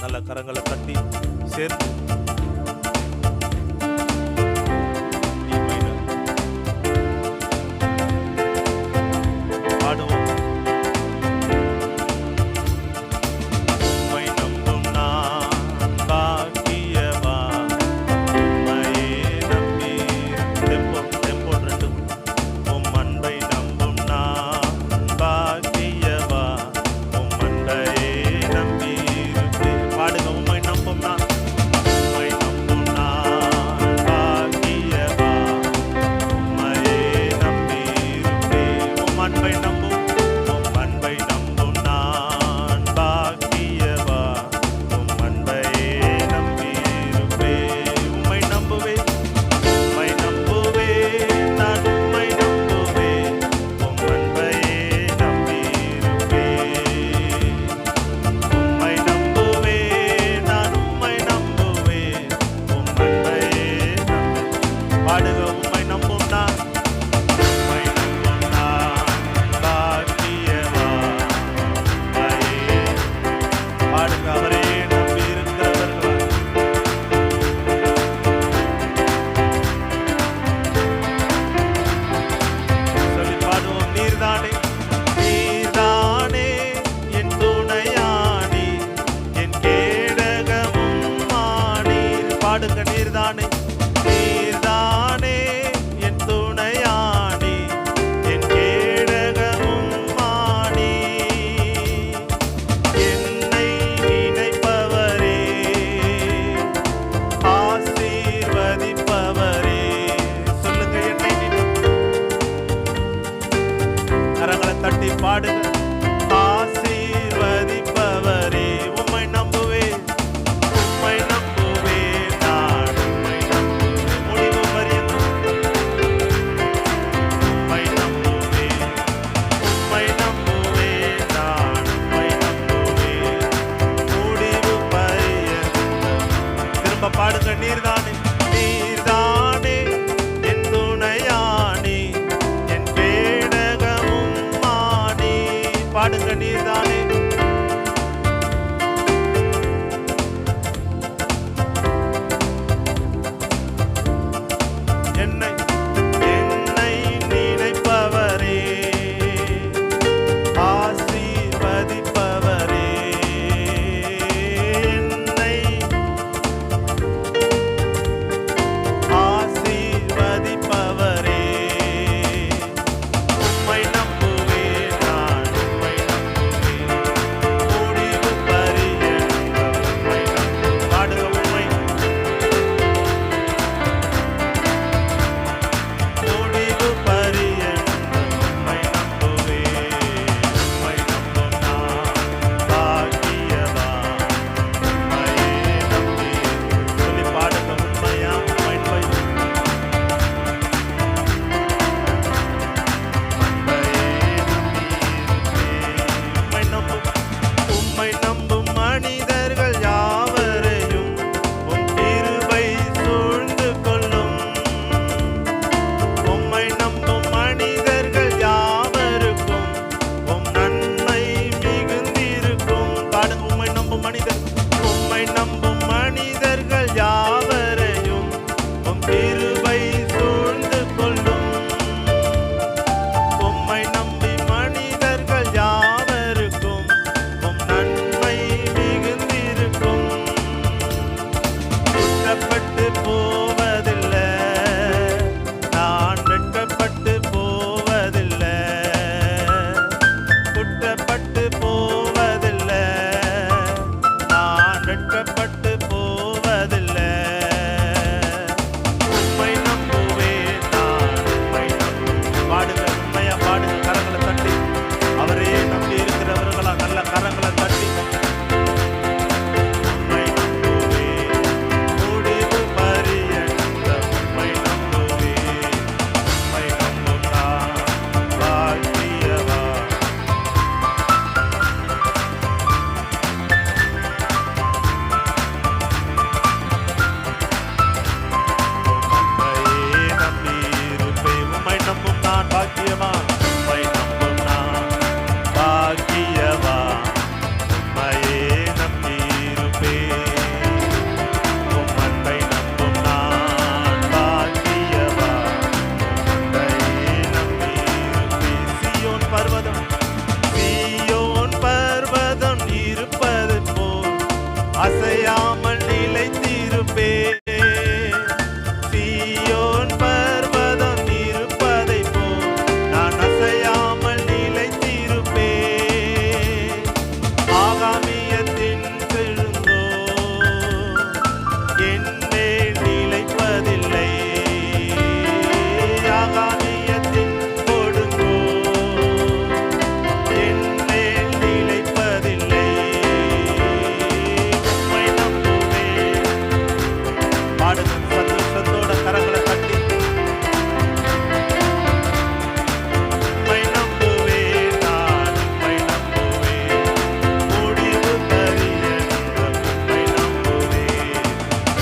நல்ல கரங்களை தட்டி சேர்ந்து E minor பாடுவோம். உம்மை நம்பும் நான் பாக்கியவான், உம்மையே நம்பி டெம்போ 2 உம் அன்பை நம்பும் நான் பாக்கியவான், உம் அன்பையே நம்பியிருப்பேன். பாடுங்க. உம்மை நம்பும் நான், உம்மை அசையாமல் நிலைத்திருப்பேன். சீயோன் பர்வதம் இருப்பதைப் போல் நான் அசையாமல் நிலைத்திருப்பேன். ஆகாமியத்தின் விழுந்தோ என்னேல் நிலைப்பதில்லை. ஆகாமியத்தின் கொடுங்கோ என்னேல் நிலைப்பதில்லை. உம்மை நம்புவேன். பாடுங்க சந்தோஷத்தோட கரங்களை தட்டி. உம்மை நம்புவேன், நான் உம்மை நம்புவேன். முடிவு பரியந்தம் உம்மை நம்புவேன்.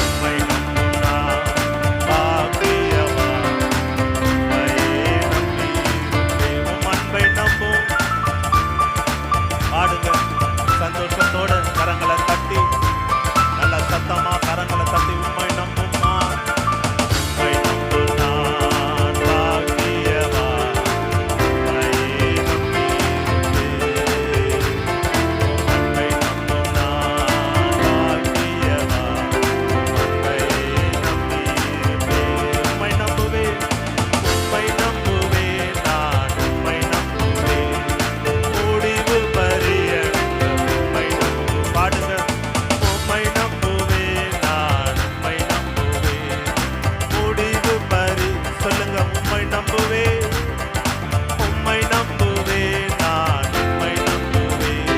உம்மை நம்பும் நான் பாக்கியவான். உம்மையே நம்பியிருப்பேன். உம் அன்பை நம்பும். பாடுங்க சந்தோஷத்தோட கரங்களை தட்டி, நல்ல சத்தமா கரங்களை தட்டி. உம்மை நம்பும் நான், உம்மை நம்பும் நான் பாக்கியவான். உம்மையே நம்பியிருப்பேன். உம்மை நம்பும் நான் பாக்கியவான். உம்மையே நம்பியிருப்பேன். உம்மை நம்புவேன், உம்மை நம்புவேன், நான் உம்மை நம்புவேன். முடிவு பரியந்தம் உம்மை நம்புவேன். பாடுங்க. உம்மை நம்புவேன், நான் உம்மை நம்புவேன். முடிவு சொல்லுங்க. உம்மை நம்புவேன், உம்மை நம்புவேன், நான் உம்மை நம்புவேன்.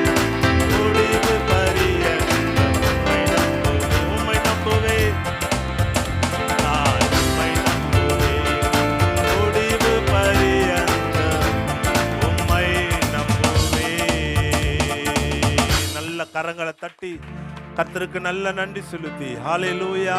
முடிவு பரியந்தம் உம்மை நம்புவேன். உம்மை நம்புவேன், நான் உம்மை நம்புவேன். முடிவு பரியந்தம் உம்மை நம்புவேன். நல்ல கரங்களை தட்டி கர்த்தருக்கு நல்ல நன்றி செலுத்தி ஹalleluya.